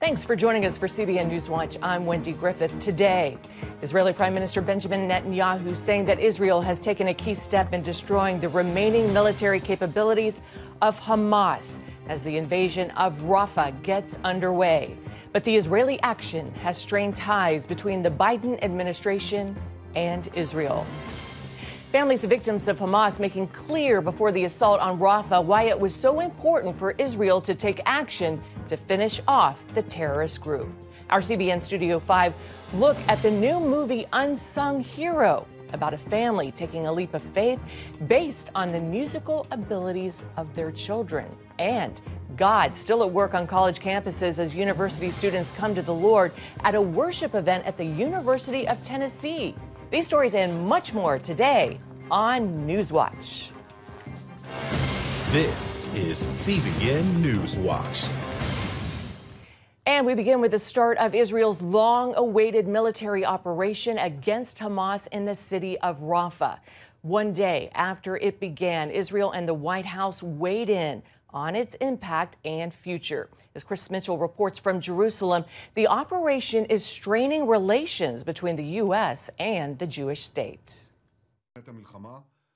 Thanks for joining us for CBN NewsWatch. I'm Wendy Griffith. Today, Israeli Prime Minister Benjamin Netanyahu saying that Israel has taken a key step in destroying the remaining military capabilities of Hamas as the invasion of Rafah gets underway. But the Israeli action has strained ties between the Biden administration and Israel. Families of victims of Hamas making clear before the assault on Rafah why it was so important for Israel to take action to finish off the terrorist group. Our CBN Studio 5 look at the new movie Unsung Hero, about a family taking a leap of faith based on the musical abilities of their children. And God still at work on college campuses as university students come to the Lord at a worship event at the University of Tennessee. These stories and much more today on NewsWatch. This is CBN NewsWatch. And we begin with the start of Israel's long-awaited military operation against Hamas in the city of Rafah. One day after it began, Israel and the White House weighed in on its impact and future. As Chris Mitchell reports from Jerusalem, the operation is straining relations between the U.S. and the Jewish state.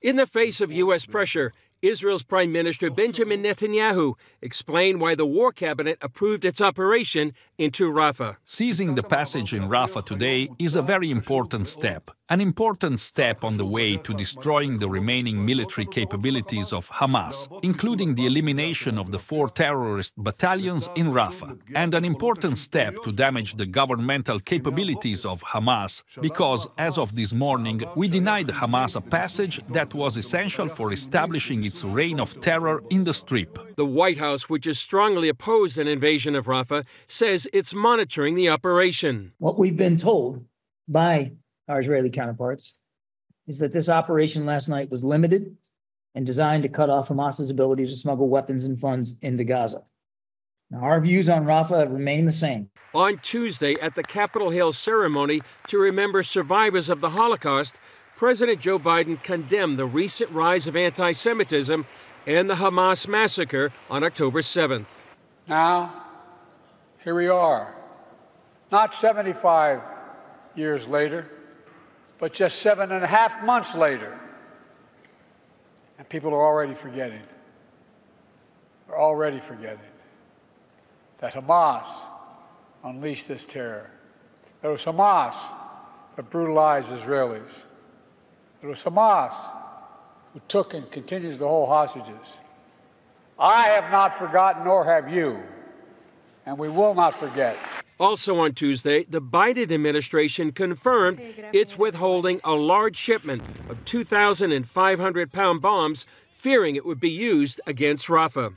In the face of U.S. pressure, Israel's Prime Minister Benjamin Netanyahu explained why the War Cabinet approved its operation into Rafah. Seizing the passage in Rafah today is a very important step. An important step on the way to destroying the remaining military capabilities of Hamas, including the elimination of the 4 terrorist battalions in Rafah, and an important step to damage the governmental capabilities of Hamas, because, as of this morning, we denied Hamas a passage that was essential for establishing its reign of terror in the Strip. The White House, which has strongly opposed an invasion of Rafah, says it's monitoring the operation. What we've been told by our Israeli counterparts is that this operation last night was limited and designed to cut off Hamas's ability to smuggle weapons and funds into Gaza. Now, our views on Rafah have remained the same. On Tuesday, at the Capitol Hill ceremony to remember survivors of the Holocaust, President Joe Biden condemned the recent rise of anti-Semitism and the Hamas massacre on October 7th. Now, here we are, not 75 years later, but just 7.5 months later, and people are already forgetting. They're already forgetting that Hamas unleashed this terror. It was Hamas that brutalized Israelis. It was Hamas who took and continues to hold hostages. I have not forgotten, nor have you, and we will not forget. Also on Tuesday, the Biden administration confirmed it's withholding a large shipment of 2,500-pound bombs, fearing it would be used against Rafah.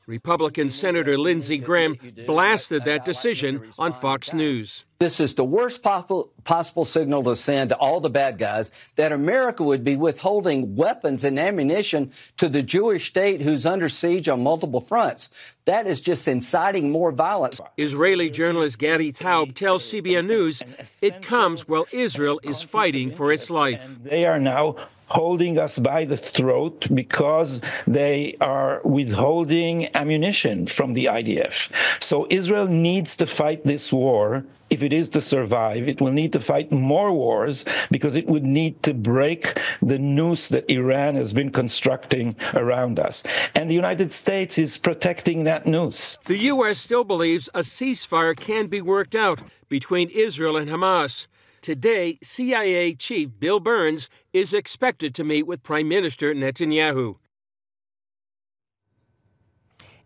Republican Senator Lindsey Graham blasted that decision on Fox News. This is the worst possible signal to send to all the bad guys that America would be withholding weapons and ammunition to the Jewish state who's under siege on multiple fronts. That is just inciting more violence. Israeli journalist Gadi Taub tells CBN News it comes while Israel is fighting for its life. They are now holding us by the throat because they are withholding ammunition from the IDF. So Israel needs to fight this war. If it is to survive, it will need to fight more wars because it would need to break the noose that Iran has been constructing around us. And the United States is protecting that noose. The U.S. still believes a ceasefire can be worked out between Israel and Hamas. Today, CIA Chief Bill Burns is expected to meet with Prime Minister Netanyahu.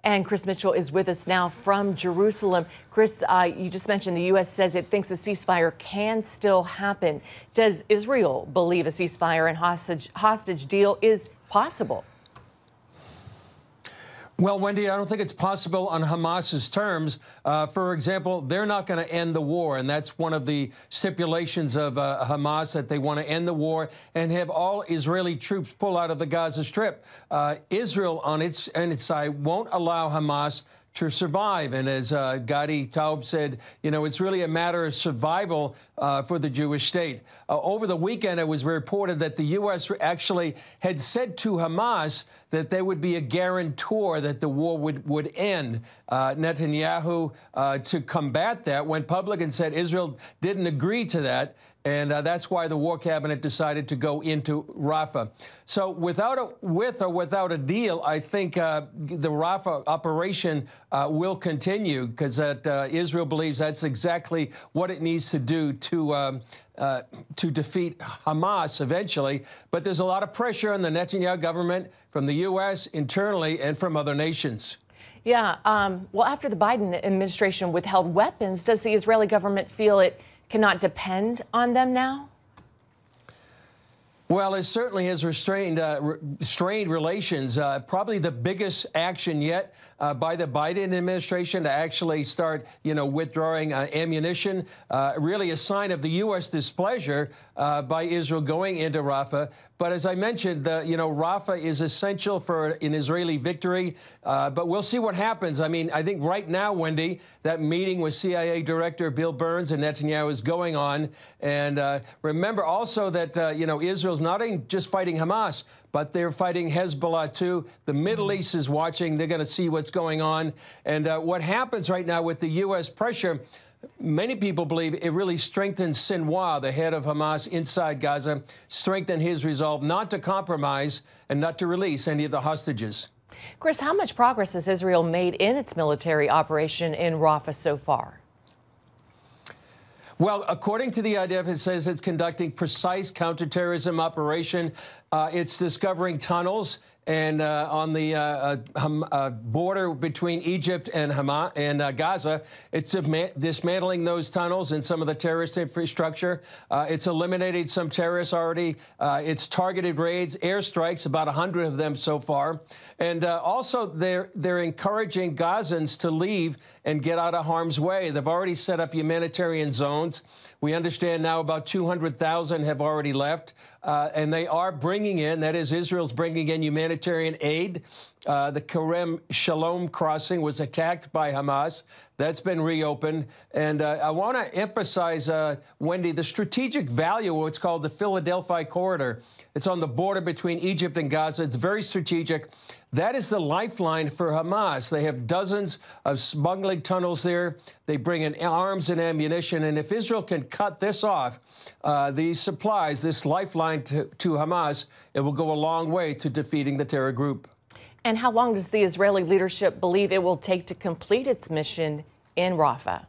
And Chris Mitchell is with us now from Jerusalem. Chris, you just mentioned the U.S. says it thinks a ceasefire can still happen. Does Israel believe a ceasefire and hostage deal is possible? Well, Wendy, I don't think it's possible on Hamas's terms. For example, they're not going to end the war, and that's one of the stipulations of Hamas, that they want to end the war and have all Israeli troops pull out of the Gaza Strip. Israel, on its side, won't allow Hamas to survive. And as Gadi Taub said, you know, it's really a matter of survival for the Jewish state. Over the weekend, it was reported that the U.S. actually had said to Hamas that they would be a guarantor that the war would end. Netanyahu, to combat that, went public and said Israel didn't agree to that. And that's why the war cabinet decided to go into Rafah. So with or without a deal, I think the Rafah operation will continue because Israel believes that's exactly what it needs to do to defeat Hamas eventually. But there's a lot of pressure on the Netanyahu government from the U.S. internally and from other nations. Yeah. Well, after the Biden administration withheld weapons, does the Israeli government feel it cannot depend on them now? Well, it certainly has strained relations. Probably the biggest action yet by the Biden administration to actually start, withdrawing ammunition. Really a sign of the U.S. displeasure by Israel going into Rafah. But as I mentioned, Rafah is essential for an Israeli victory. But we'll see what happens. I mean, I think right now, Wendy, that meeting with CIA Director Bill Burns and Netanyahu is going on. And remember also that, Israel's not just fighting Hamas, but they're fighting Hezbollah, too. The Middle East is watching. They're going to see what's going on. And what happens right now with the U.S. pressure, many people believe it really strengthens Sinwar, the head of Hamas inside Gaza, strengthened his resolve not to compromise and not to release any of the hostages. Chris, how much progress has Israel made in its military operation in Rafah so far? Well, according to the IDF, it says it's conducting precise counterterrorism operation. It's discovering tunnels and on the border between Egypt and Hamas and Gaza. It's dismantling those tunnels and some of the terrorist infrastructure. It's eliminated some terrorists already. It's targeted raids, airstrikes, about 100 of them so far. And also, they're encouraging Gazans to leave and get out of harm's way. They've already set up humanitarian zones. We understand now about 200,000 have already left, and they are bringing in, that is, Israel's bringing in humanitarian aid. The Kerem Shalom crossing was attacked by Hamas. That's been reopened. And I want to emphasize, Wendy, the strategic value of what's called the Philadelphia corridor. It's on the border between Egypt and Gaza. It's very strategic. That is the lifeline for Hamas. They have dozens of smuggling tunnels there. They bring in arms and ammunition. And if Israel can cut this off, these supplies, this lifeline to Hamas, it will go a long way to defeating the terror group. And how long does the Israeli leadership believe it will take to complete its mission in Rafah?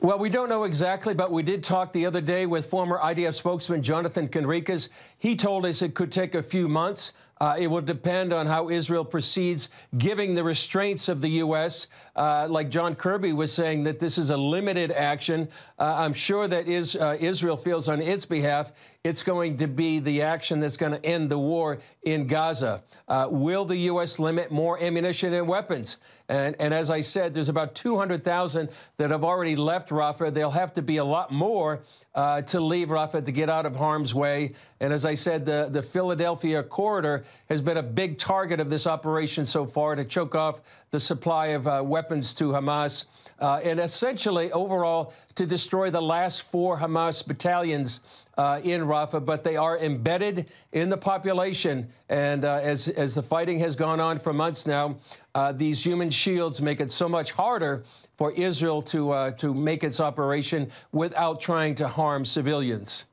Well, we don't know exactly, but we did talk the other day with former IDF spokesman Jonathan Conricus. He told us it could take a few months. It will depend on how Israel proceeds, giving the restraints of the U.S. Like John Kirby was saying, that this is a limited action. I'm sure that Israel feels on its behalf it's going to be the action that's going to end the war in Gaza. Will the U.S. limit more ammunition and weapons? And as I said, there's about 200,000 that have already left Rafah. There'll have to be a lot more to leave Rafah to get out of harm's way. And as I said, the Philadelphia corridor has been a big target of this operation so far to choke off the supply of weapons to Hamas and essentially overall to destroy the last 4 Hamas battalions in Rafah, but they are embedded in the population. And as the fighting has gone on for months now, these human shields make it so much harder for Israel to make its operation without trying to harm civilians.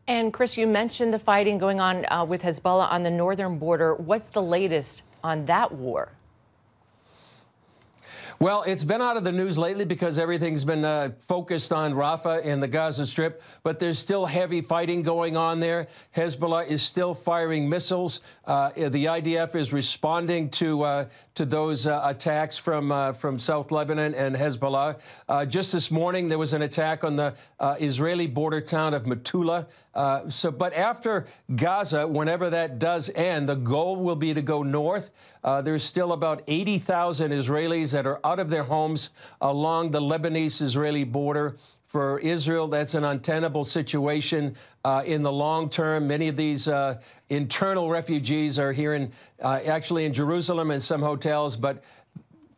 And Chris, you mentioned the fighting going on with Hezbollah on the northern border. What's the latest on that war? Well, it's been out of the news lately because everything's been focused on Rafah and the Gaza Strip, but there's still heavy fighting going on there. Hezbollah is still firing missiles. The IDF is responding to those attacks from South Lebanon and Hezbollah. Just this morning, there was an attack on the Israeli border town of Metula. But after Gaza, whenever that does end, the goal will be to go north. There's still about 80,000 Israelis that are out of their homes along the Lebanese-Israeli border. For Israel, that's an untenable situation in the long term. Many of these internal refugees are here actually in Jerusalem and some hotels, but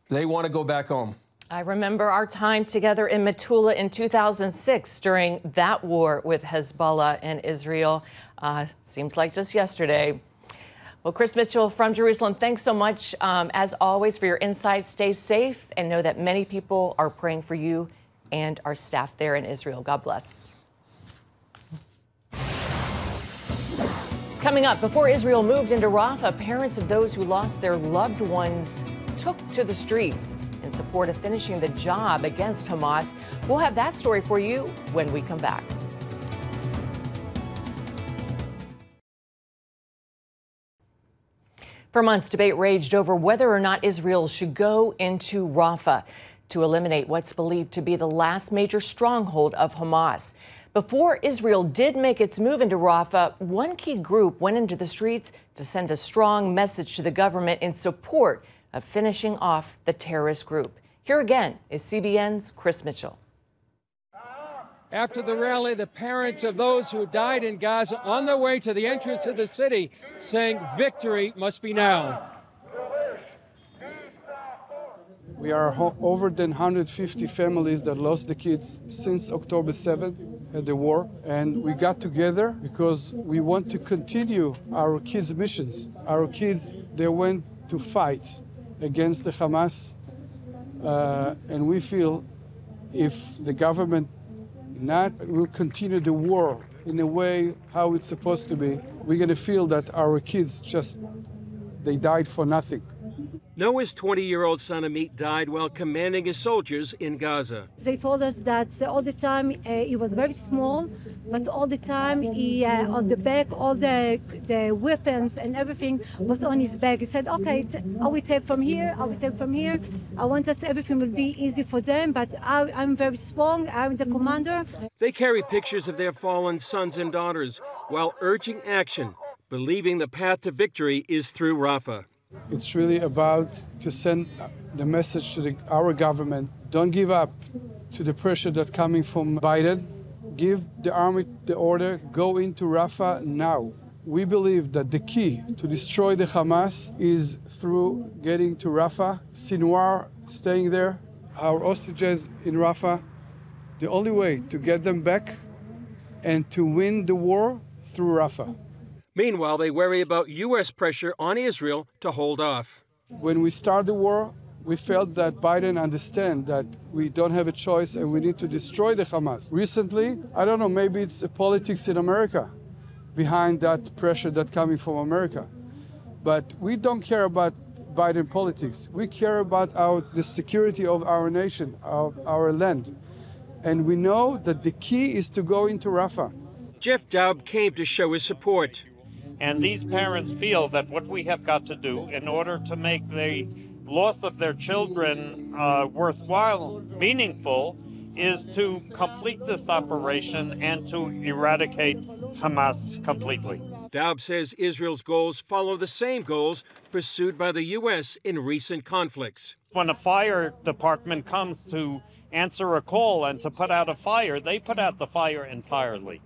They want to go back home. I remember our time together in Metula in 2006 during that war with Hezbollah and Israel. Seems like just yesterday. Well, Chris Mitchell from Jerusalem, thanks so much, as always, for your insights. Stay safe and know that many people are praying for you and our staff there in Israel. God bless. Coming up, before Israel moved into Rafah, parents of those who lost their loved ones took to the streets in support of finishing the job against Hamas. We'll have that story for you when we come back. For months, debate raged over whether or not Israel should go into Rafah to eliminate what's believed to be the last major stronghold of Hamas. Before Israel did make its move into Rafah, one key group went into the streets to send a strong message to the government in support of finishing off the terrorist group. Here again is CBN's Chris Mitchell. After the rally, the parents of those who died in Gaza on their way to the entrance of the city saying victory must be now. We are over than 150 families that lost the kids since October 7th at the war. And we got together because we want to continue our kids' missions. Our kids, they went to fight against the Hamas. And we feel if the government will continue the war in a way how it's supposed to be, we're going to feel that our kids they died for nothing. Noah's 20-year-old son Amit died while commanding his soldiers in Gaza. They told us that all the time he was very small, but all the time he on the back, all the weapons and everything was on his back. He said, okay, I will take from here, I will take from here. I want that everything will be easy for them, but I'm very strong, I'm the commander. They carry pictures of their fallen sons and daughters while urging action, believing the path to victory is through Rafah. It's really about to send the message to our government. Don't give up to the pressure that's coming from Biden. Give the army the order, go into Rafah now. We believe that the key to destroy the Hamas is through getting to Rafah, Sinwar staying there, our hostages in Rafah. The only way to get them back and to win the war through Rafah. Meanwhile, they worry about U.S. pressure on Israel to hold off. When we started the war, we felt that Biden understands that we don't have a choice and we need to destroy the Hamas. Recently, I don't know, maybe it's the politics in America behind that pressure that's coming from America. But we don't care about Biden politics. We care about the security of our nation, of our land. And we know that the key is to go into Rafah. Jeff Daub came to show his support. And these parents feel that what we have got to do in order to make the loss of their children worthwhile, meaningful, is to complete this operation and to eradicate Hamas completely. Daub says Israel's goals follow the same goals pursued by the U.S. in recent conflicts. When a fire department comes to answer a call and to put out a fire, they put out the fire entirely.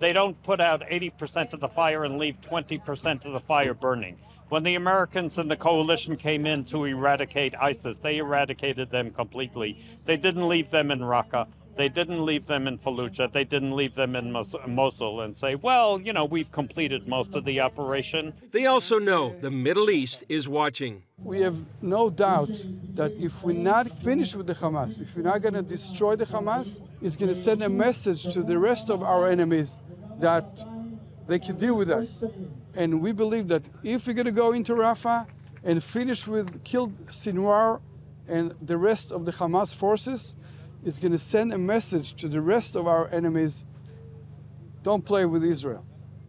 They don't put out 80% of the fire and leave 20% of the fire burning. When the Americans and the coalition came in to eradicate ISIS, they eradicated them completely. They didn't leave them in Raqqa. They didn't leave them in Fallujah. They didn't leave them in Mosul and say, well, you know, we've completed most of the operation. They also know the Middle East is watching. We have no doubt that if we're not finished with the Hamas, if we're not going to destroy the Hamas, it's going to send a message to the rest of our enemies that they can deal with us. And we believe that if we're going to go into Rafah and finish with kill Sinwar and the rest of the Hamas forces, it's going to send a message to the rest of our enemies, don't play with Israel.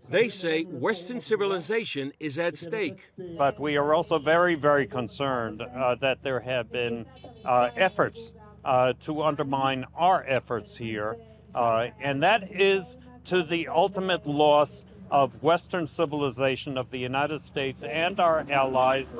They say Western civilization is at stake. But we are also very, very concerned that there have been efforts to undermine our efforts here, and that is to the ultimate loss of Western civilization, of the United States and our allies,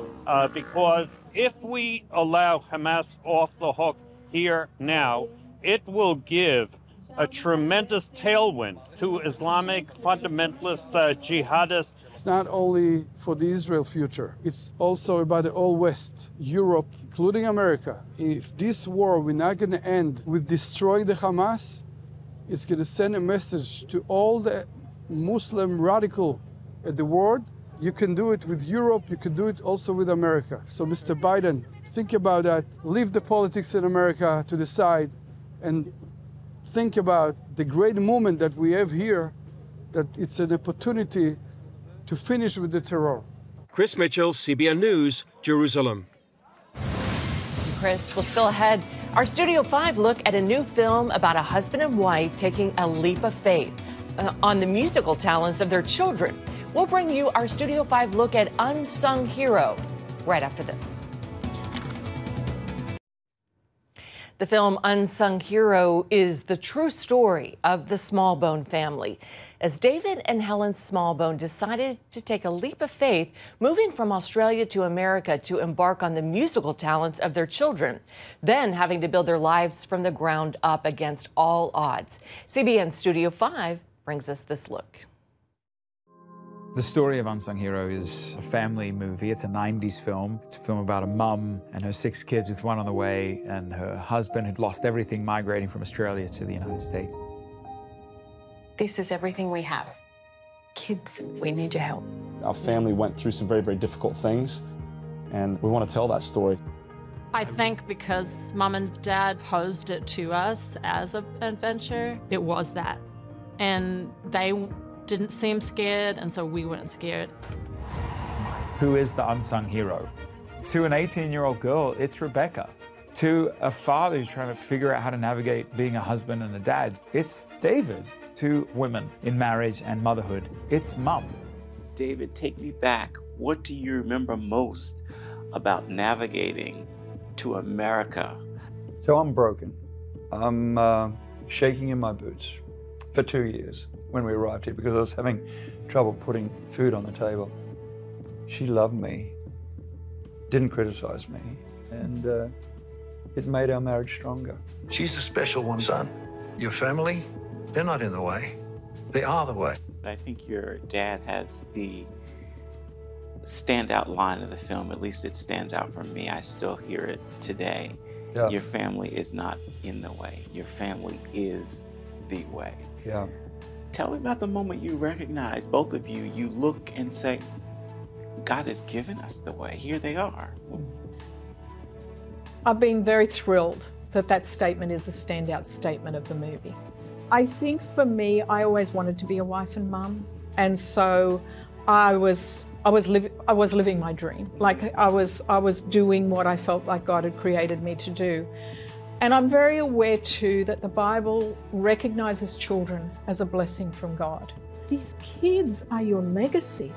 because if we allow Hamas off the hook here now, it will give a tremendous tailwind to Islamic fundamentalist jihadists. It's not only for the Israel future, it's also about the whole West, Europe, including America. If this war we're not going to end with destroying the Hamas, it's going to send a message to all the Muslim radical in the world. You can do it with Europe, you can do it also with America. So Mr. Biden, think about that. Leave the politics in America to the side and think about the great moment that we have here, that it's an opportunity to finish with the terror. Chris Mitchell, CBN News, Jerusalem. Chris, we'll still ahead. Our Studio 5 look at a new film about a husband and wife taking a leap of faith on the musical talents of their children. We'll bring you our Studio 5 look at Unsung Hero right after this. The film Unsung Hero is the true story of the Smallbone family, as David and Helen Smallbone decided to take a leap of faith, moving from Australia to America to embark on the musical talents of their children, then having to build their lives from the ground up against all odds. CBN Studio 5 brings us this look. The story of Unsung Hero is a family movie. It's a 90s film. It's a film about a mum and her 6 kids with one on the way, and her husband who'd lost everything migrating from Australia to the United States. This is everything we have. Kids, we need your help. Our family went through some very, very difficult things, and we want to tell that story. I think because Mum and Dad posed it to us as an adventure, it was that. And they didn't seem scared, and so we weren't scared. Who is the unsung hero? To an 18-year-old girl, it's Rebecca. To a father who's trying to figure out how to navigate being a husband and a dad, it's David. To women in marriage and motherhood, it's Mum. David, take me back. What do you remember most about navigating to America? So I'm broken. I'm shaking in my boots for 2 years when we arrived here because I was having trouble putting food on the table. She loved me, didn't criticize me, and it made our marriage stronger. She's a special one, son. Your family, they're not in the way. They are the way. I think your dad has the standout line of the film. At least it stands out for me. I still hear it today. Yeah. Your family is not in the way. Your family is the way. Yeah. Tell me about the moment you recognize, both of you, you look and say, God has given us the way. Here they are. I've been very thrilled that that statement is the standout statement of the movie. I think for me, I always wanted to be a wife and mum. And so I was living my dream. Like I was doing what I felt like God had created me to do. And I'm very aware too that the Bible recognizes children as a blessing from God. These kids are your legacy.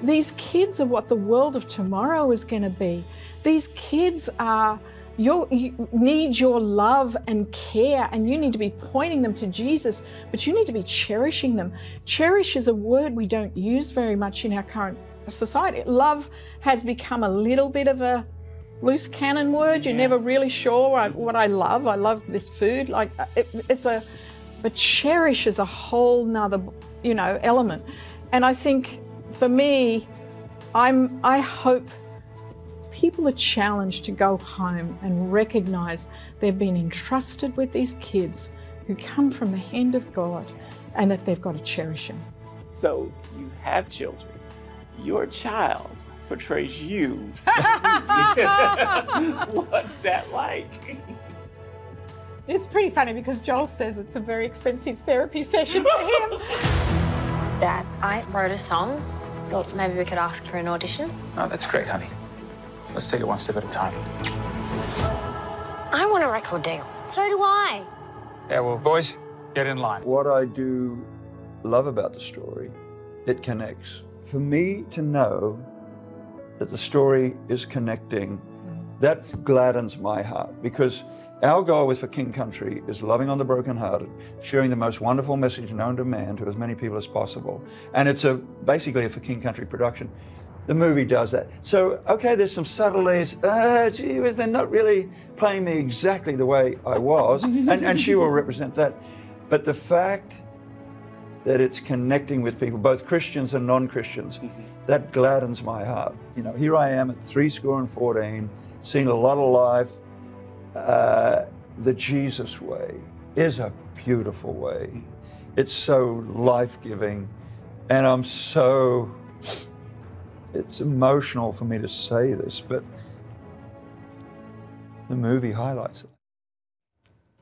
These kids are what the world of tomorrow is going to be. These kids are you need your love and care, and you need to be pointing them to Jesus, but you need to be cherishing them. Cherish is a word we don't use very much in our current society. Love has become a little bit of a loose cannon word. You're never really sure what I love. I love this food. Like but cherish is a whole nother, element. And I think for me, I hope people are challenged to go home and recognize they've been entrusted with these kids who come from the hand of God, and that they've got to cherish them. So you have children. Your child portrays you. What's that like? It's pretty funny because Joel says it's a very expensive therapy session for him. Dad, I wrote a song. Thought maybe we could ask for an audition. Oh, that's great, honey. Let's take it one step at a time. I want a record deal. So do I. Yeah, well, boys, get in line. What I do love about the story, it connects. For me to know that the story is connecting, that gladdens my heart, because our goal with For King Country is loving on the brokenhearted, sharing the most wonderful message known to man to as many people as possible. And it's basically a For King Country production. The movie does that. So, okay, there's some subtleties. Gee whiz, they're not really playing me exactly the way I was, and she will represent that. But the fact that it's connecting with people, both Christians and non-Christians, that gladdens my heart. You know, here I am at 14, seeing a lot of life. The Jesus way is a beautiful way. It's so life-giving, and it's emotional for me to say this, but the movie highlights it.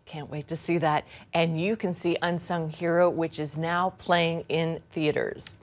Can't wait to see that. And you can see Unsung Hero, which is now playing in theaters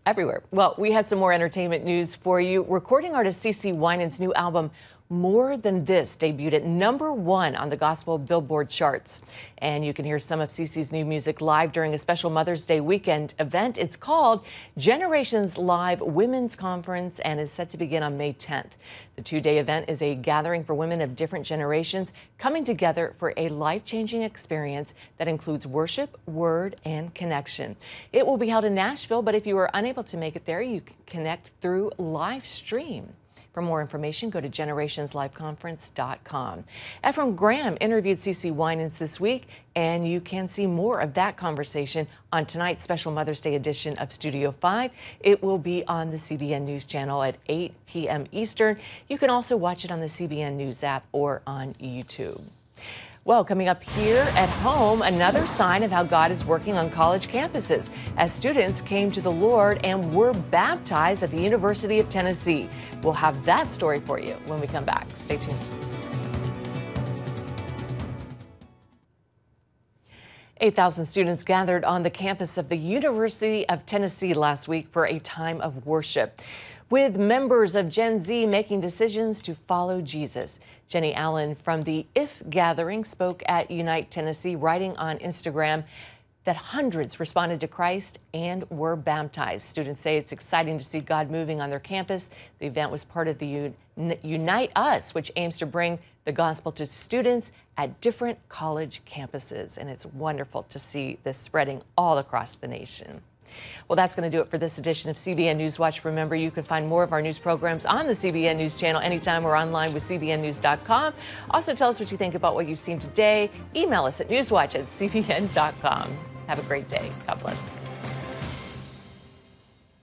everywhere. Well, we have some more entertainment news for you. Recording artist CeCe Winans' new album, More Than This, debuted at #1 on the gospel Billboard charts. And you can hear some of CeCe's new music live during a special Mother's Day weekend event. It's called Generations Live Women's Conference and is set to begin on May 10th. The 2-day event is a gathering for women of different generations coming together for a life-changing experience that includes worship, word, and connection. It will be held in Nashville, but if you are unable to make it there, you can connect through live stream. For more information, go to generationsliveconference.com. Ephraim Graham interviewed CeCe Winans this week, and you can see more of that conversation on tonight's special Mother's Day edition of Studio 5. It will be on the CBN News channel at 8 p.m. Eastern. You can also watch it on the CBN News app or on YouTube. Well, coming up here at home, another sign of how God is working on college campuses as students came to the Lord and were baptized at the University of Tennessee. We'll have that story for you when we come back. Stay tuned. 8,000 students gathered on the campus of the University of Tennessee last week for a time of worship, with members of Gen Z making decisions to follow Jesus. Jenny Allen from the IF Gathering spoke at Unite Tennessee, writing on Instagram that hundreds responded to Christ and were baptized. Students say it's exciting to see God moving on their campus. The event was part of the Unite Us, which aims to bring the gospel to students at different college campuses. And it's wonderful to see this spreading all across the nation. Well, that's going to do it for this edition of CBN NewsWatch. Remember, you can find more of our news programs on the CBN News channel anytime or online with cbnnews.com. Also, tell us what you think about what you've seen today. Email us at newswatch@cbn.com. Have a great day. God bless.